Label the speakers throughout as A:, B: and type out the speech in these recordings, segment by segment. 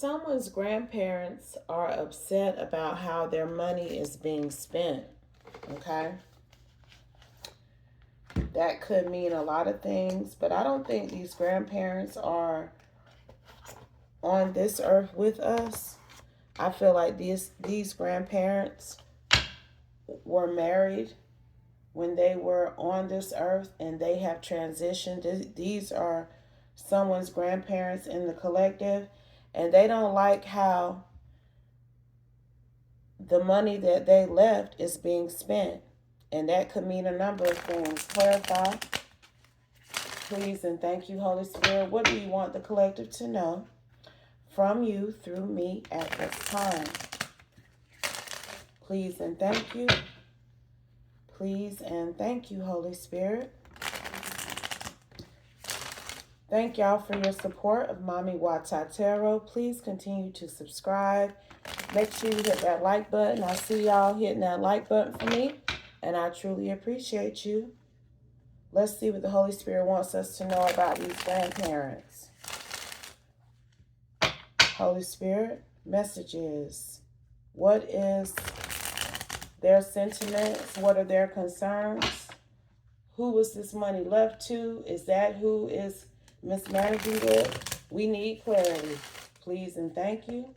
A: Someone's grandparents are upset about how their money is being spent. Okay? That could mean a lot of things, but I don't think these grandparents are on this earth with us. I feel like these grandparents were married when they were on this earth and they have transitioned. These are someone's grandparents in the collective, and they don't like how the money that they left is being spent. And that could mean a number of things. Clarify, please, and thank you, Holy Spirit. What do you want the collective to know from you through me at this time? Please and thank you. Please and thank you, Holy Spirit. Thank y'all for your support of Mami Wata Tarot. Please continue to subscribe. Make sure you hit that like button. I see y'all hitting that like button for me, and I truly appreciate you. Let's see what the Holy Spirit wants us to know about these grandparents. Holy Spirit, messages. What is their sentiments? What are their concerns? Who was this money left to? Is that who is mismanaging it? We need clarity. Please and thank you.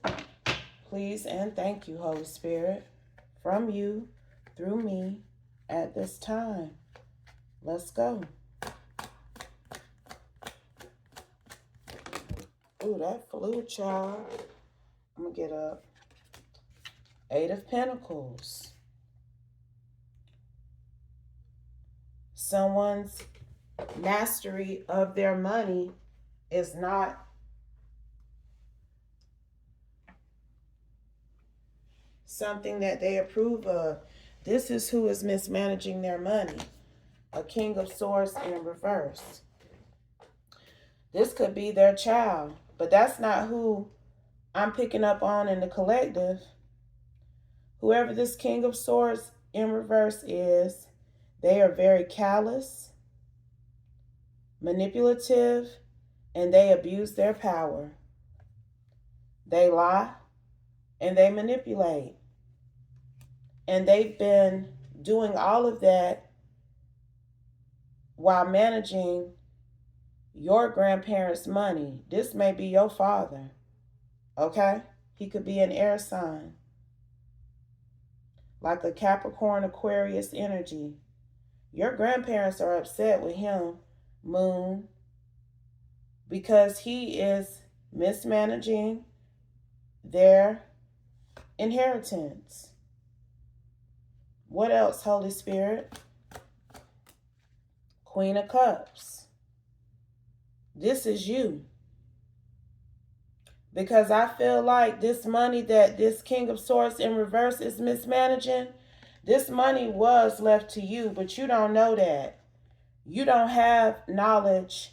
A: Please and thank you, Holy Spirit, from you through me at this time. Let's go. Ooh, that flew, child. I'm going to get up. 8 of Pentacles. Someone's mastery of their money is not something that they approve of. This is who is mismanaging their money. A King of Swords in reverse. This could be their child, but that's not who I'm picking up on in the collective. Whoever this King of Swords in reverse is, they are very callous, manipulative, and they abuse their power. They lie and they manipulate. And they've been doing all of that while managing your grandparents' money. This may be your father, okay? He could be an air sign, like a Capricorn, Aquarius energy. Your grandparents are upset with him, Moon, because he is mismanaging their inheritance. What else, Holy Spirit? Queen of Cups. This is you. Because I feel like this money that this King of Swords in reverse is mismanaging, this money was left to you, but you don't know that. You don't have knowledge,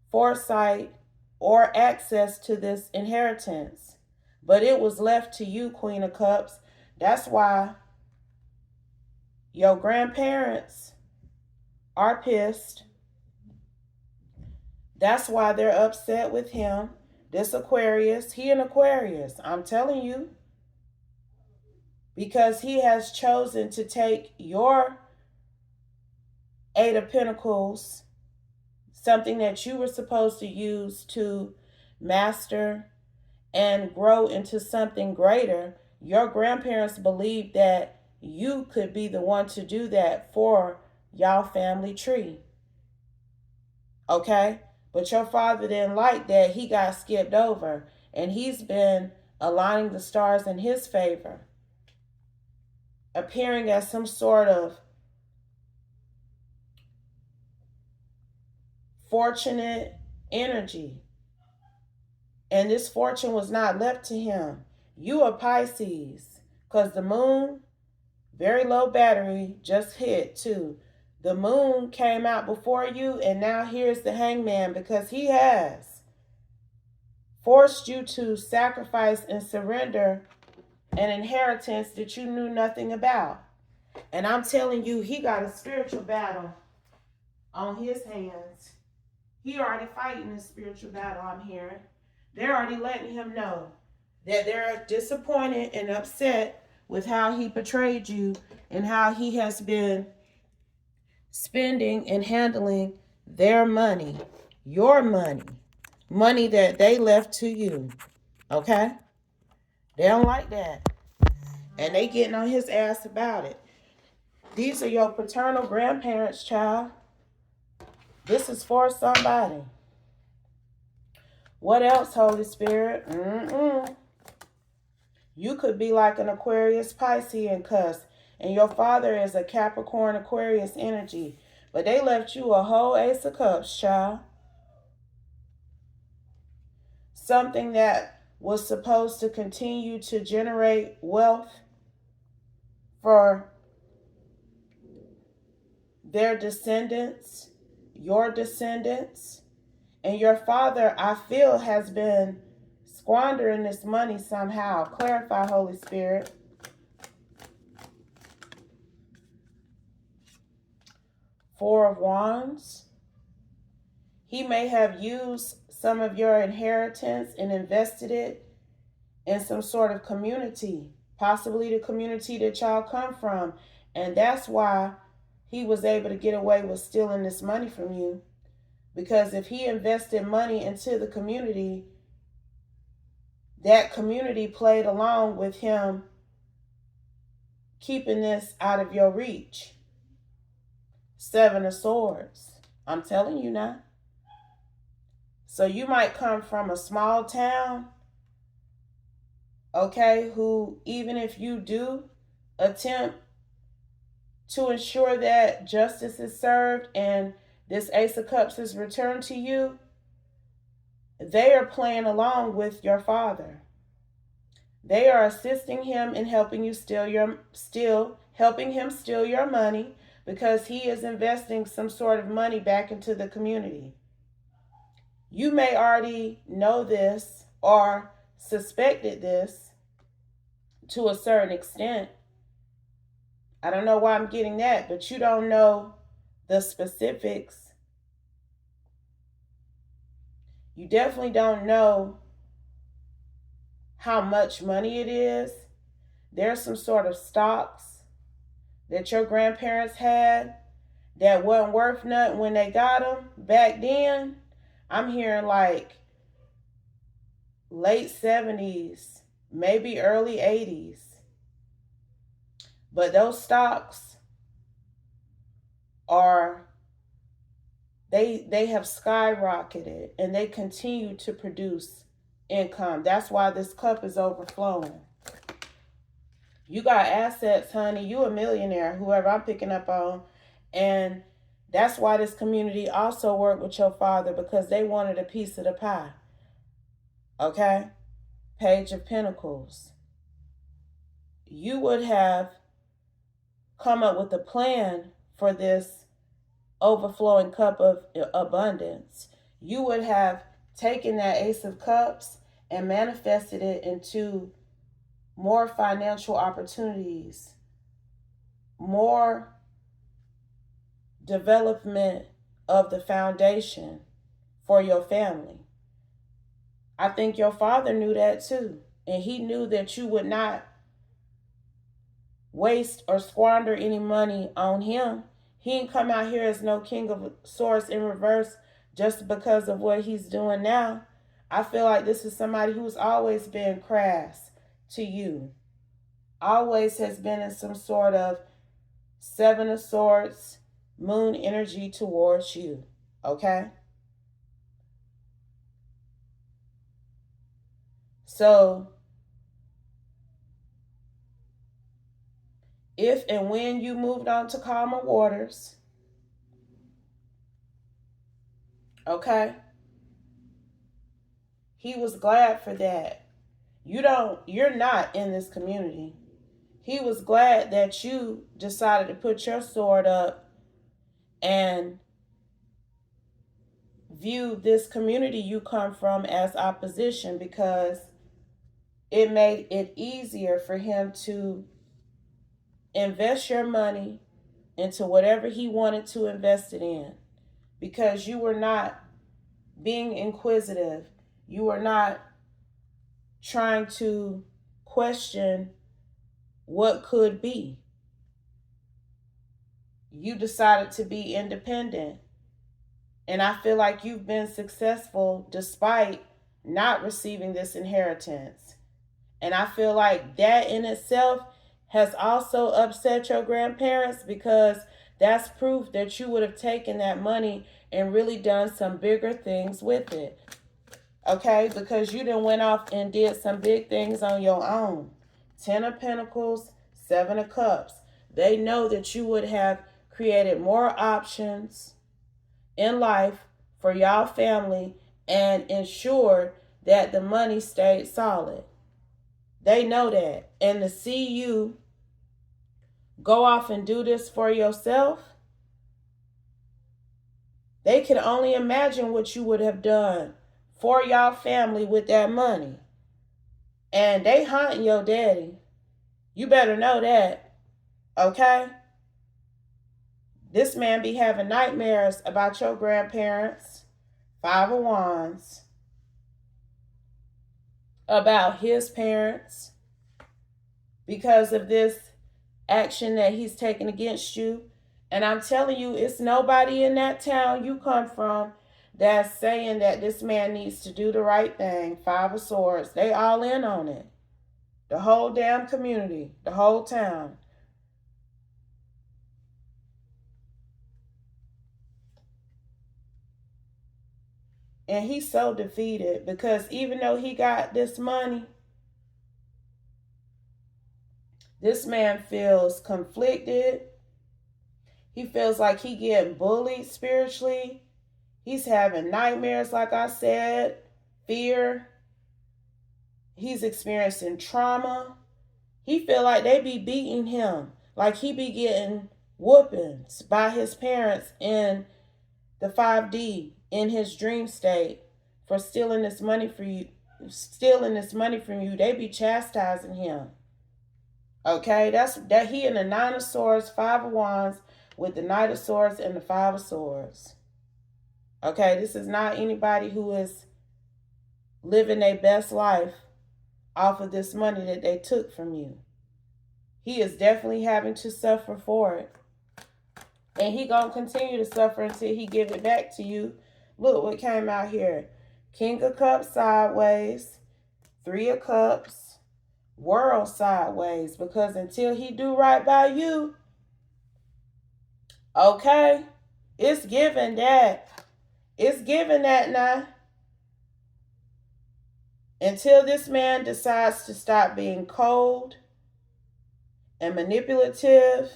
A: foresight, or access to this inheritance. But it was left to you, Queen of Cups. That's why your grandparents are pissed. That's why they're upset with him. This Aquarius, he an Aquarius, I'm telling you. Because he has chosen to take your 8 of Pentacles, something that you were supposed to use to master and grow into something greater. Your grandparents believed that you could be the one to do that for y'all family tree. Okay? But your father didn't like that. He got skipped over. And he's been aligning the stars in his favor, appearing as some sort of fortunate energy. And this fortune was not left to him. You are Pisces, because the moon, very low battery, just hit too. The moon came out before you, and now here's the hangman, because he has forced you to sacrifice and surrender an inheritance that you knew nothing about. And I'm telling you, he got a spiritual battle on his hands. He already fighting a spiritual battle, I'm hearing. They're already letting him know that they're disappointed and upset with how he portrayed you and how he has been spending and handling their money, your money that they left to you. Okay? They don't like that. And they getting on his ass about it. These are your paternal grandparents, child. This is for somebody. What else, Holy Spirit? You could be like an Aquarius Piscean cuss, and your father is a Capricorn Aquarius energy. But they left you a whole Ace of Cups, child. Something that was supposed to continue to generate wealth for their descendants, your descendants. And your father, I feel, has been squandering this money somehow. Clarify, Holy Spirit. Four of Wands. He may have used some of your inheritance and invested it in some sort of community, possibly the community that y'all come from. And that's why he was able to get away with stealing this money from you. Because if he invested money into the community, that community played along with him keeping this out of your reach. Seven of Swords. I'm telling you now. So you might come from a small town, okay, who, even if you do attempt to ensure that justice is served and this Ace of Cups is returned to you, they are playing along with your father. They are assisting him in helping you helping him steal your money because he is investing some sort of money back into the community. You may already know this or suspected this to a certain extent. I don't know why I'm getting that, but you don't know the specifics. You definitely don't know how much money it is. There's some sort of stocks that your grandparents had that wasn't worth nothing when they got them back then. I'm hearing like late 70s, maybe early 80s. But those stocks are, they have skyrocketed and they continue to produce income. That's why this cup is overflowing. You got assets, honey. You a millionaire, whoever I'm picking up on. And that's why this community also worked with your father, because they wanted a piece of the pie. Okay? Page of Pentacles. You would have come up with a plan for this overflowing cup of abundance. You would have taken that Ace of Cups and manifested it into more financial opportunities, more development of the foundation for your family. I think your father knew that too. And he knew that you would not waste or squander any money on him. He ain't come out here as no King of Swords in reverse just because of what he's doing now. I feel like this is somebody who's always been crass to you. Always has been in some sort of Seven of Swords, moon energy towards you. Okay? So, if and when you moved on to calmer waters, okay, he was glad for that. You're not in this community. He was glad that you decided to put your sword up and view this community you come from as opposition, because it made it easier for him to invest your money into whatever he wanted to invest it in, because you were not being inquisitive. You are not trying to question what could be. You decided to be independent. And I feel like you've been successful despite not receiving this inheritance. And I feel like that in itself has also upset your grandparents, because that's proof that you would have taken that money and really done some bigger things with it. Okay? Because you done went off and did some big things on your own. 10 of Pentacles, 7 of Cups. They know that you would have created more options in life for y'all family and ensured that the money stayed solid. They know that. And to see you go off and do this for yourself, they can only imagine what you would have done for y'all family with that money. And they hunting your daddy. You better know that. Okay? This man be having nightmares about your grandparents, 5 of Wands, about his parents, because of this action that he's taken against you. And I'm telling you, it's nobody in that town you come from that's saying that this man needs to do the right thing. 5 of Swords. They all in on it. The whole damn community, the whole town. And he's so defeated because even though he got this money, this man feels conflicted. He feels like he getting bullied spiritually. He's having nightmares, like I said, fear. He's experiencing trauma. He feel like they be beating him, like he be getting whoopings by his parents in the 5D in his dream state for stealing this money for you, stealing this money from you. They be chastising him. Okay, that's that he in the 9 of Swords, 5 of Wands, with the Knight of Swords and the 5 of Swords. Okay, this is not anybody who is living their best life off of this money that they took from you. He is definitely having to suffer for it. And he gonna continue to suffer until he give it back to you. Look what came out here. King of Cups sideways, 3 of Cups, World sideways. Because until he do right by you, okay, it's given that. It's given that now. Until this man decides to stop being cold and manipulative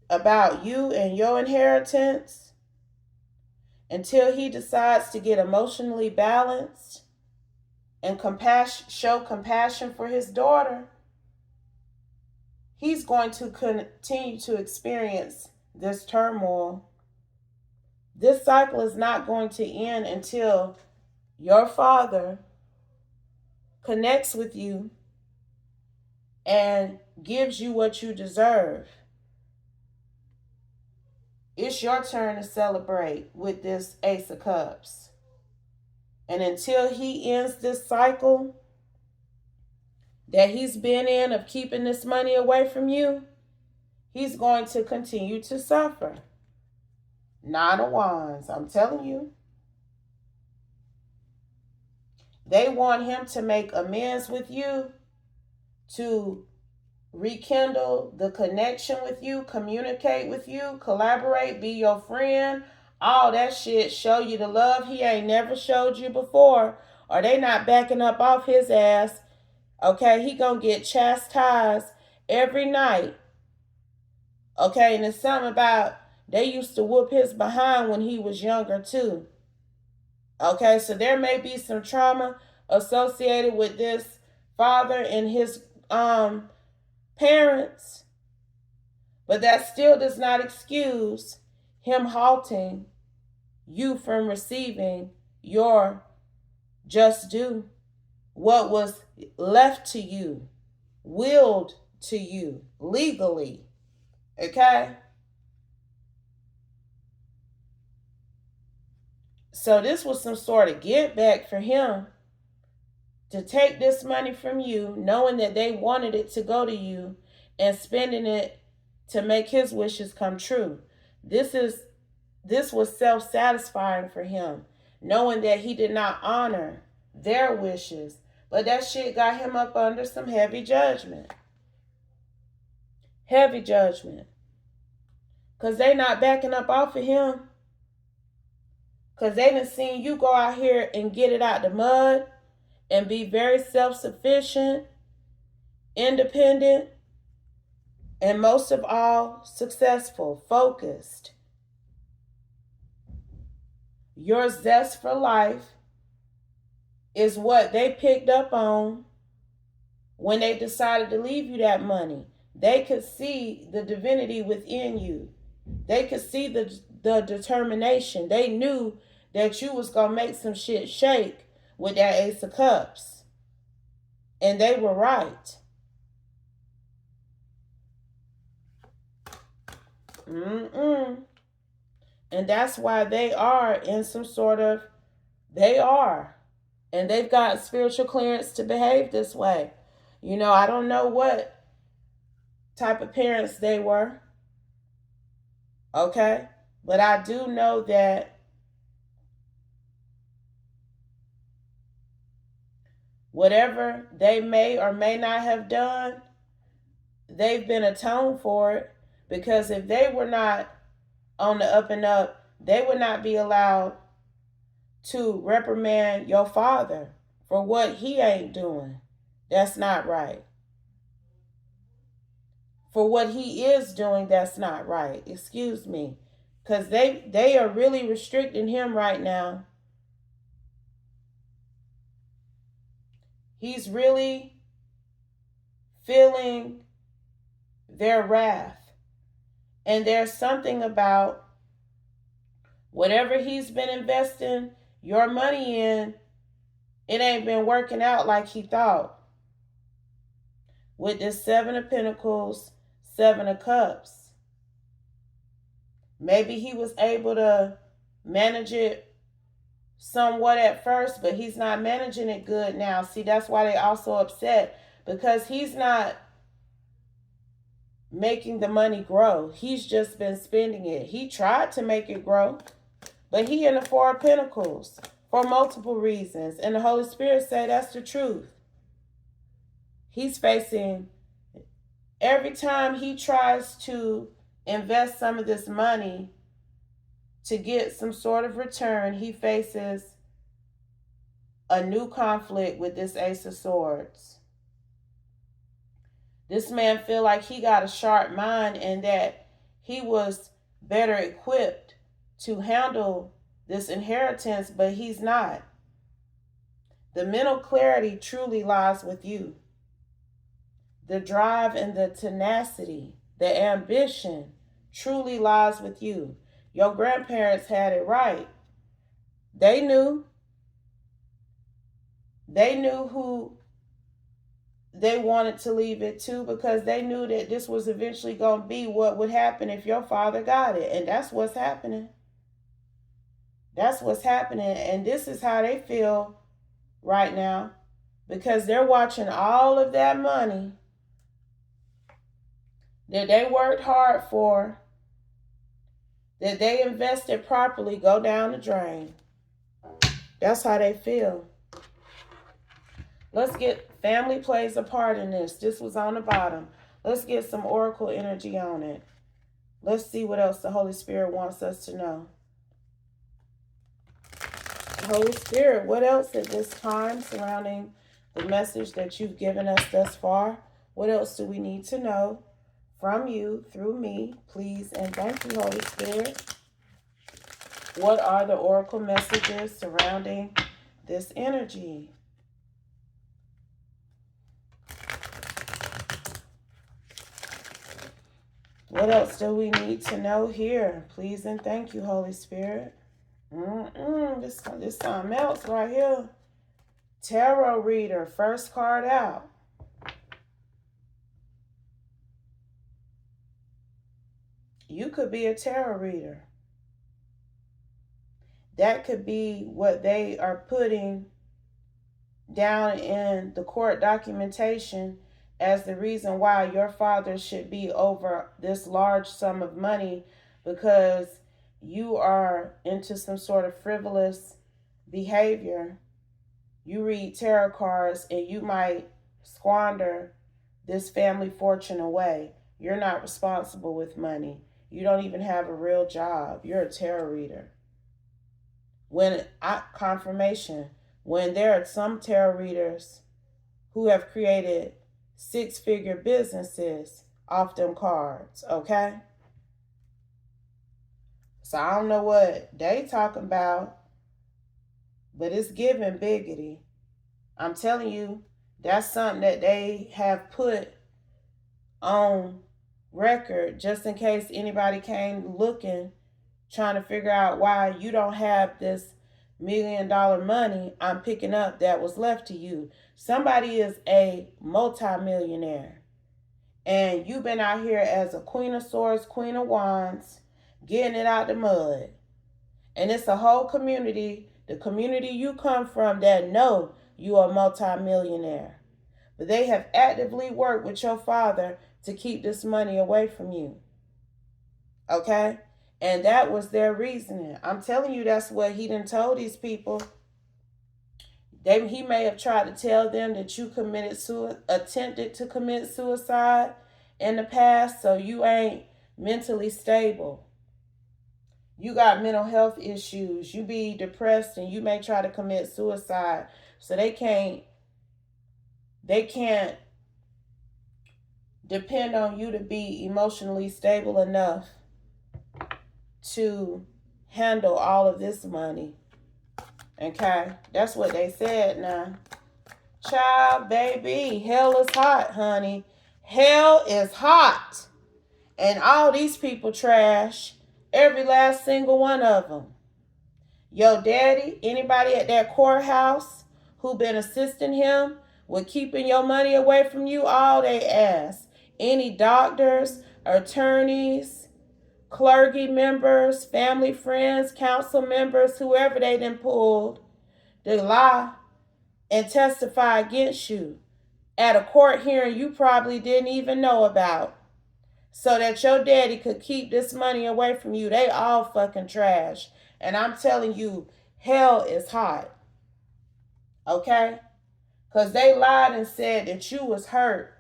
A: about you and your inheritance, until he decides to get emotionally balanced and show compassion for his daughter, he's going to continue to experience this turmoil. This cycle is not going to end until your father connects with you and gives you what you deserve. It's your turn to celebrate with this Ace of Cups. And until he ends this cycle that he's been in of keeping this money away from you, he's going to continue to suffer. 9 of Wands, I'm telling you. They want him to make amends with you, to rekindle the connection with you, communicate with you, collaborate, be your friend, all that shit, show you the love he ain't never showed you before, or they not backing up off his ass. Okay, he gonna get chastised every night. Okay, and it's something about they used to whoop his behind when he was younger too. Okay, so there may be some trauma associated with this father and his parents, but that still does not excuse him halting you from receiving your just due, what was left to you, willed to you legally. Okay? So this was some sort of get back for him to take this money from you, knowing that they wanted it to go to you, and spending it to make his wishes come true. This is this was self-satisfying for him, knowing that he did not honor their wishes. But that shit got him up under some heavy judgment. Heavy judgment. Because they not backing up off of him. Because they done seen you go out here and get it out the mud and be very self-sufficient, independent, and most of all, successful, focused. Your zest for life is what they picked up on when they decided to leave you that money. They could see the divinity within you. They could see the determination. They knew that you was going to make some shit shake with that Ace of Cups. And they were right. And that's why they are in some sort of, they are. And they've got spiritual clearance to behave this way. You know, I don't know what type of parents they were. Okay? But I do know that whatever they may or may not have done, they've been atoned for it. Because if they were not on the up and up, they would not be allowed to reprimand your father for what he ain't doing. That's not right. For what he is doing, that's not right. Excuse me. Because they are really restricting him right now. He's really feeling their wrath. And there's something about whatever he's been investing your money in, it ain't been working out like he thought. With this Seven of Pentacles, Seven of Cups. Maybe he was able to manage it somewhat at first, but he's not managing it good now. See, that's why they also upset, because he's not making the money grow. He's just been spending it. He tried to make it grow, but he in the Four of Pentacles for multiple reasons. And the Holy Spirit said that's the truth. He's facing, every time he tries to invest some of this money to get some sort of return, he faces a new conflict with this Ace of Swords. This man feel like he got a sharp mind and that he was better equipped to handle this inheritance, but he's not. The mental clarity truly lies with you. The drive and the tenacity, the ambition truly lies with you. Your grandparents had it right. They knew. They knew who they wanted to leave it to, because they knew that this was eventually going to be what would happen if your father got it. And that's what's happening. That's what's happening. And this is how they feel right now, because they're watching all of that money that they worked hard for, that they invested properly, go down the drain. That's how they feel. Let's get family plays a part in this. This was on the bottom. Let's get some oracle energy on it. Let's see what else the Holy Spirit wants us to know. Holy Spirit, what else at this time surrounding the message that you've given us thus far? What else do we need to know from you through me? Please and thank you, Holy Spirit. What are the oracle messages surrounding this energy? What else do we need to know here? Please and thank you, Holy Spirit. This something else right here. Tarot reader, first card out. You could be a tarot reader. That could be what they are putting down in the court documentation as the reason why your father should be over this large sum of money, because you are into some sort of frivolous behavior. You read tarot cards and you might squander this family fortune away. You're not responsible with money. You don't even have a real job. You're a tarot reader. Confirmation, when there are some tarot readers who have created six-figure businesses off them cards, okay? So I don't know what they talking about, but it's giving biggity. I'm telling you, that's something that they have put on record just in case anybody came looking, trying to figure out why you don't have this $1 million money I'm picking up that was left to you. Somebody is a multimillionaire, and you've been out here as a Queen of Swords, Queen of Wands, getting it out the mud. And it's a whole community, the community you come from, that know you are a multimillionaire. But they have actively worked with your father to keep this money away from you. Okay? And that was their reasoning. I'm telling you, that's what he done told these people. He may have tried to tell them that you attempted to commit suicide in the past, so you ain't mentally stable. You got mental health issues. You be depressed and you may try to commit suicide. So they can't depend on you to be emotionally stable enough to handle all of this money. Okay? That's what they said now. Child, baby, hell is hot, honey. Hell is hot. And all these people trash. Every last single one of them. Yo daddy, anybody at that courthouse who been assisting him with keeping your money away from you, all they ask. Any doctors, attorneys, clergy members, family friends, council members, whoever they done pulled, to lie and testify against you at a court hearing you probably didn't even know about, so that your daddy could keep this money away from you. They all fucking trash. And I'm telling you, hell is hot. Okay? Because they lied and said that you was hurt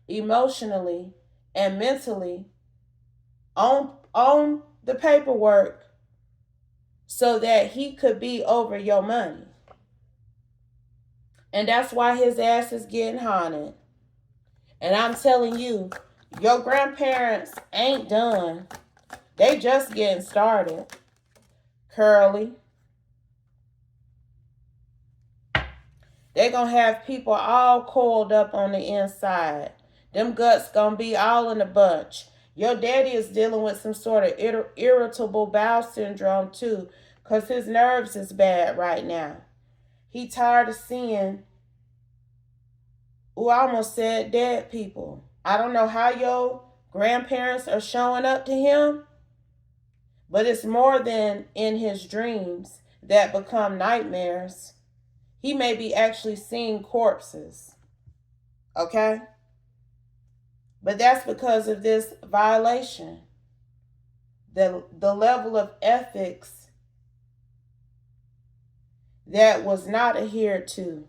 A: emotionally and mentally on the paperwork so that he could be over your money. And that's why his ass is getting haunted. And I'm telling you, your grandparents ain't done. They just getting started. Curly. They gonna have people all coiled up on the inside. Them guts gonna be all in a bunch. Your daddy is dealing with some sort of irritable bowel syndrome too, because his nerves is bad right now. He tired of seeing, I almost said dead people. I don't know how your grandparents are showing up to him, but it's more than in his dreams that become nightmares. He may be actually seeing corpses. Okay? But that's because of this violation. The level of ethics that was not adhered to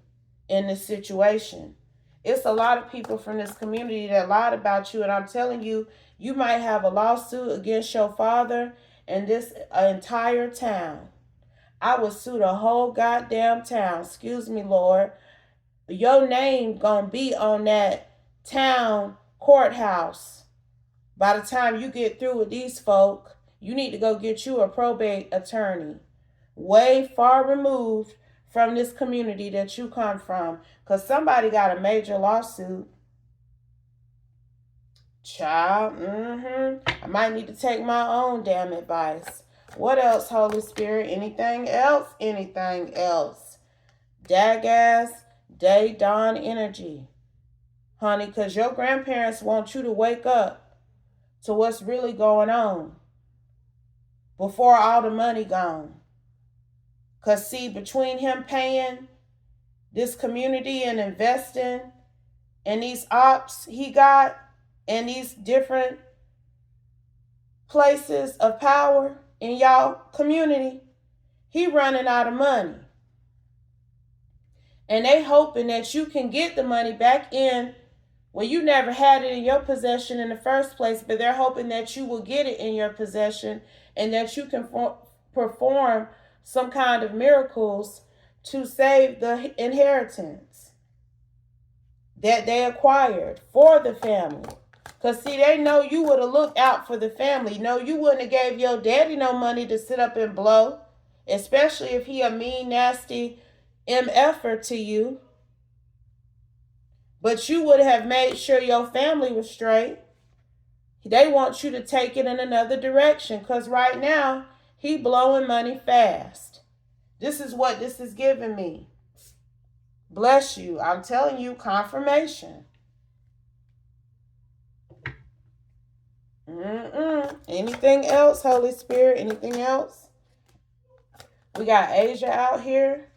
A: in this situation. It's a lot of people from this community that lied about you, and I'm telling you, you might have a lawsuit against your father and this entire town. I would sue the whole goddamn town. Excuse me, Lord. Your name gonna be on that town courthouse. By the time you get through with these folk, you need to go get you a probate attorney. Way far removed from this community that you come from. Because somebody got a major lawsuit. Child, I might need to take my own damn advice. What else, Holy Spirit? Anything else? Anything else? Dagass, day, dawn energy. Honey, because your grandparents want you to wake up to what's really going on before all the money gone. Because see, between him paying this community and investing in these ops he got and these different places of power in y'all community, he running out of money. And they hoping that you can get the money back in when you never had it in your possession in the first place, but they're hoping that you will get it in your possession and that you can perform some kind of miracles to save the inheritance that they acquired for the family. Because see, they know you would have looked out for the family. No, you wouldn't have gave your daddy no money to sit up and blow, especially if he a mean, nasty MFer to you. But you would have made sure your family was straight. They want you to take it in another direction because right now, he blowing money fast. This is what this is giving me. Bless you. I'm telling you, confirmation. Anything else, Holy Spirit? Anything else? We got Asia out here.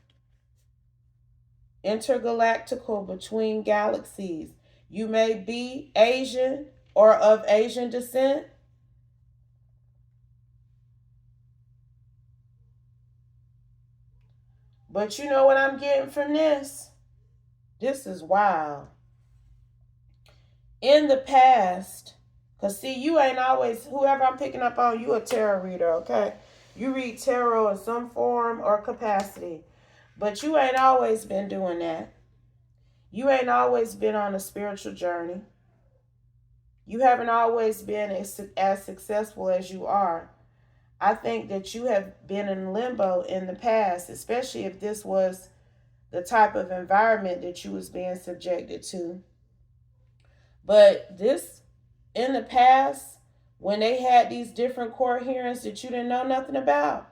A: Intergalactical, between galaxies. You may be Asian or of Asian descent. But you know what I'm getting from this? This is wild. In the past, because see, you ain't always, whoever I'm picking up on, you a tarot reader, okay? You read tarot in some form or capacity. But you ain't always been doing that. You ain't always been on a spiritual journey. You haven't always been as successful as you are. I think that you have been in limbo in the past, especially if this was the type of environment that you was being subjected to. But this, in the past, when they had these different court hearings that you didn't know nothing about,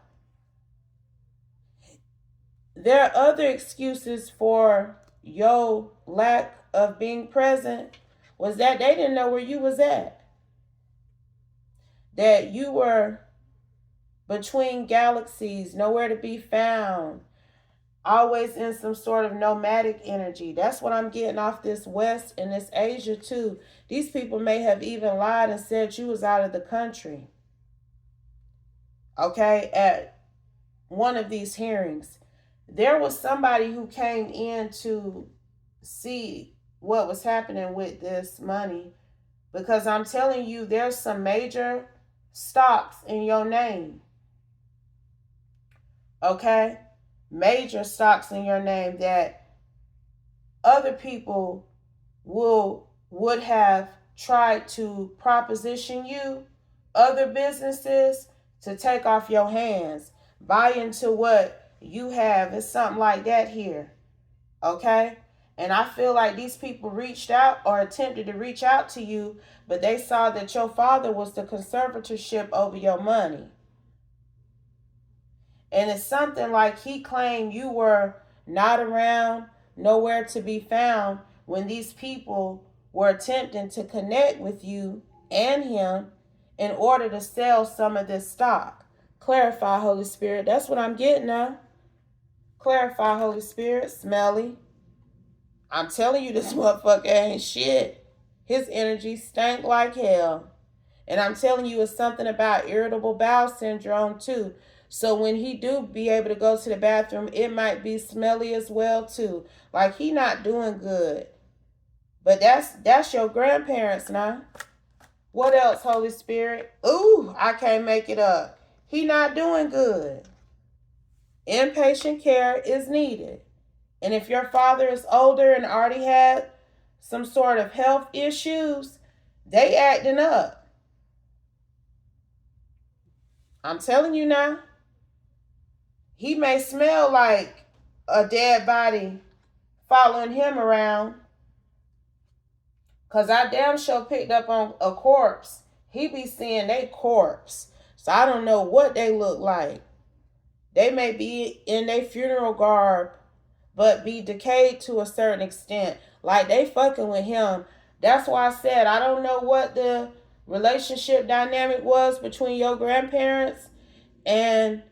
A: there are other excuses for your lack of being present, was that they didn't know where you was at. That you were between galaxies, nowhere to be found, always in some sort of nomadic energy. That's what I'm getting off this West and this Asia too. These people may have even lied and said you was out of the country. Okay, at one of these hearings, there was somebody who came in to see what was happening with this money, because I'm telling you, there's some major stocks in your name. Okay? Major stocks in your name that other people would have tried to proposition you, other businesses, to take off your hands, buy into what you have. It's something like that here. Okay? And I feel like these people reached out or attempted to reach out to you, but they saw that your father was the conservatorship over your money. And it's something like he claimed you were not around, nowhere to be found, when these people were attempting to connect with you and him in order to sell some of this stock. Clarify, Holy Spirit. That's what I'm getting now. Clarify, Holy Spirit. Smelly. I'm telling you, this motherfucker ain't shit. His energy stank like hell. And I'm telling you, it's something about irritable bowel syndrome too. So when he do be able to go to the bathroom, it might be smelly as well too. Like he not doing good. But that's your grandparents now. What else, Holy Spirit? Ooh, I can't make it up. He not doing good. Inpatient care is needed. And if your father is older and already had some sort of health issues, they acting up. I'm telling you now. He may smell like a dead body following him around. Because I damn sure picked up on a corpse. He be seeing they corpse. So I don't know what they look like. They may be in their funeral garb, but be decayed to a certain extent. Like they fucking with him. That's why I said I don't know what the relationship dynamic was between your grandparents and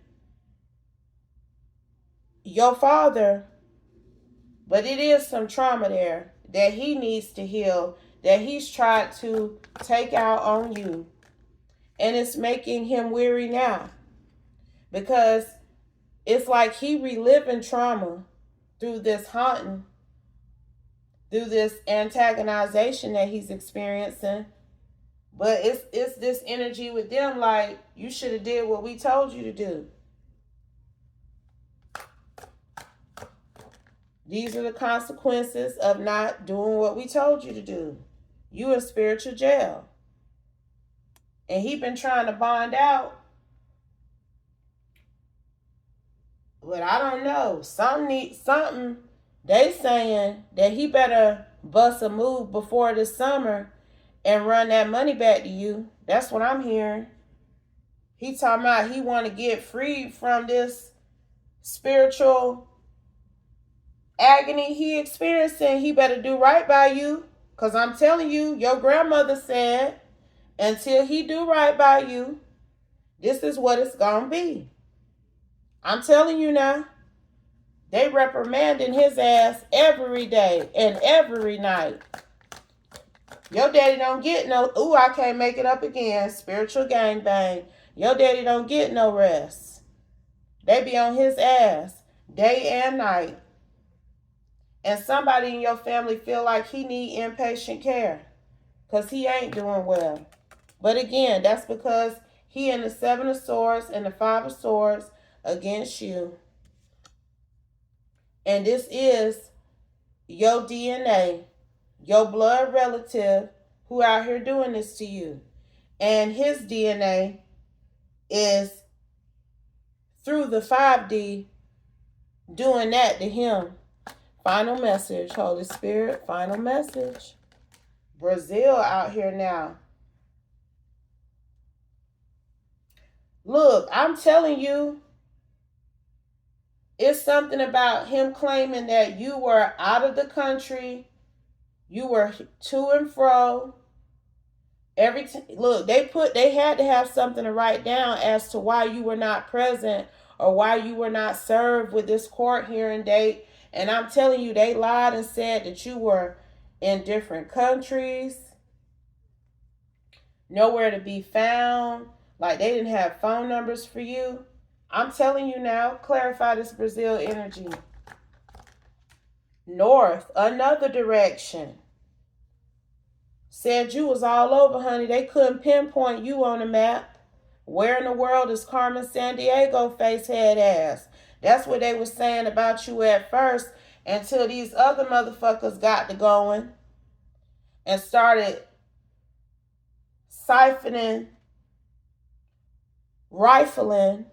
A: your father, but it is some trauma there that he needs to heal, that he's tried to take out on you. And it's making him weary now, because it's like he reliving trauma through this haunting, through this antagonization that he's experiencing. But it's this energy with them like, you should have did what we told you to do. These are the consequences of not doing what we told you to do. You in spiritual jail. And he been trying to bond out. But I don't know. Something they saying that he better bust a move before this summer and run that money back to you. That's what I'm hearing. He talking about he want to get free from this spiritual agony he experiencing. He better do right by you. Because I'm telling you, your grandmother said, until he do right by you, this is what it's going to be. I'm telling you now. They reprimanding his ass every day and every night. Your daddy don't get no, ooh, I can't make it up again, spiritual gangbang. Your daddy don't get no rest. They be on his ass day and night. And somebody in your family feel like he need inpatient care because he ain't doing well. But again, that's because he in the Seven of Swords and the Five of Swords against you. And this is your DNA, your blood relative who out here doing this to you. And his DNA is through the 5D doing that to him. Final message, Holy Spirit, final message. Brazil out here now. Look, I'm telling you, it's something about him claiming that you were out of the country, you were to and fro. Look, they had to have something to write down as to why you were not present or why you were not served with this court hearing date. And I'm telling you, they lied and said that you were in different countries, nowhere to be found. Like they didn't have phone numbers for you. I'm telling you now, clarify this Brazil energy. North, another direction. Said you was all over, honey. They couldn't pinpoint you on the map. Where in the world is Carmen Sandiego face head ass? That's what they were saying about you at first, until these other motherfuckers got to going and started siphoning, rifling,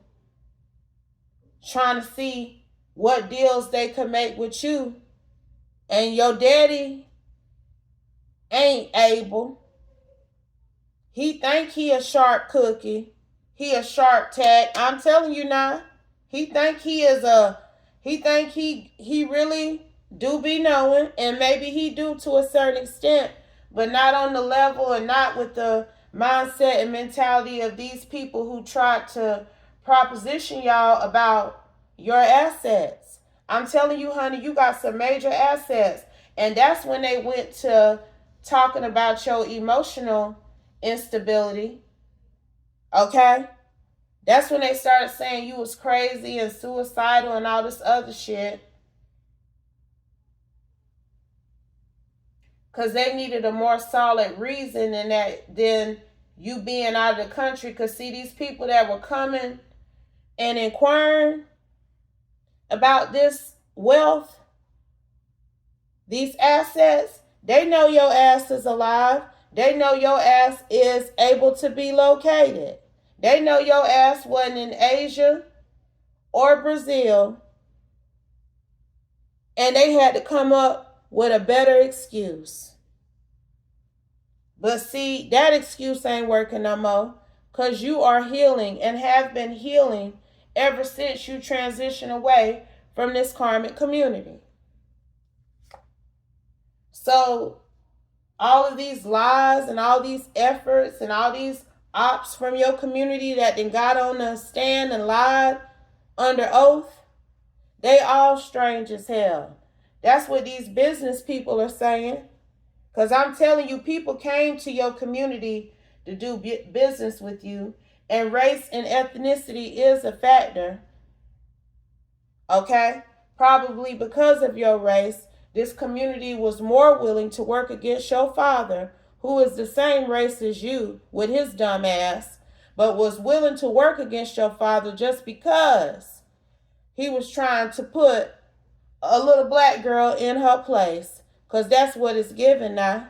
A: trying to see what deals they could make with you. And your daddy ain't able. He think he a sharp cookie. He a sharp tack. I'm telling you now. He think he really do be knowing, and maybe he do to a certain extent, but not on the level and not with the mindset and mentality of these people who tried to proposition y'all about your assets. I'm telling you, honey, you got some major assets. And that's when they went to talking about your emotional instability. Okay? That's when they started saying you was crazy and suicidal and all this other shit. Because they needed a more solid reason than you being out of the country. Because see, these people that were coming and inquiring about this wealth, these assets, they know your ass is alive. They know your ass is able to be located. They know your ass wasn't in Asia or Brazil. And they had to come up with a better excuse. But see, that excuse ain't working no more. Because you are healing and have been healing ever since you transitioned away from this karmic community. So all of these lies and all these efforts and all these ops from your community that then got on the stand and lied under oath, They all strange as hell. That's what these business people are saying. Because I'm telling you, people came to your community to do business with you, and race and ethnicity is a factor. Okay? Probably because of your race, this community was more willing to work against your father, who is the same race as you with his dumb ass, but was willing to work against your father just because he was trying to put a little black girl in her place. Because that's what it's given now.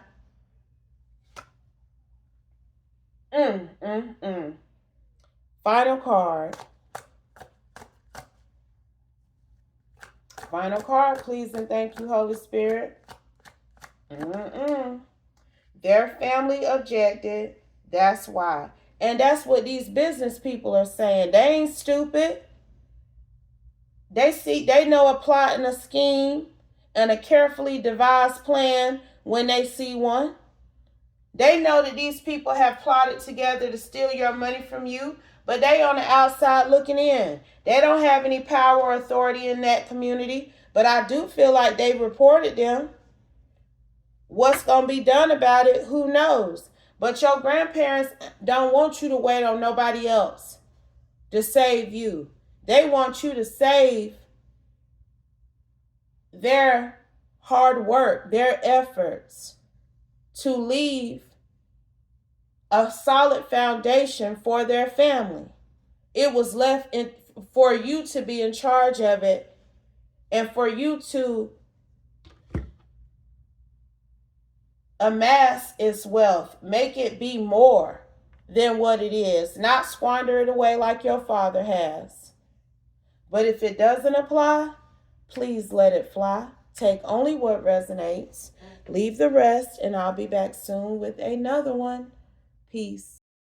A: Mm, mm, mm. Final card. Final card, please, and thank you, Holy Spirit. Mm-mm. Their family objected. That's why. And that's what these business people are saying. They ain't stupid. They know a plot and a scheme and a carefully devised plan when they see one. They know that these people have plotted together to steal your money from you, but they on the outside looking in. They don't have any power or authority in that community, but I do feel like they reported them. What's going to be done about it, who knows? But your grandparents don't want you to wait on nobody else to save you. They want you to save their hard work, their efforts to leave a solid foundation for their family. It was left for you to be in charge of it and for you to amass its wealth, make it be more than what it is, not squander it away like your father has. But if it doesn't apply, please let it fly. Take only what resonates, leave the rest, and I'll be back soon with another one. Peace.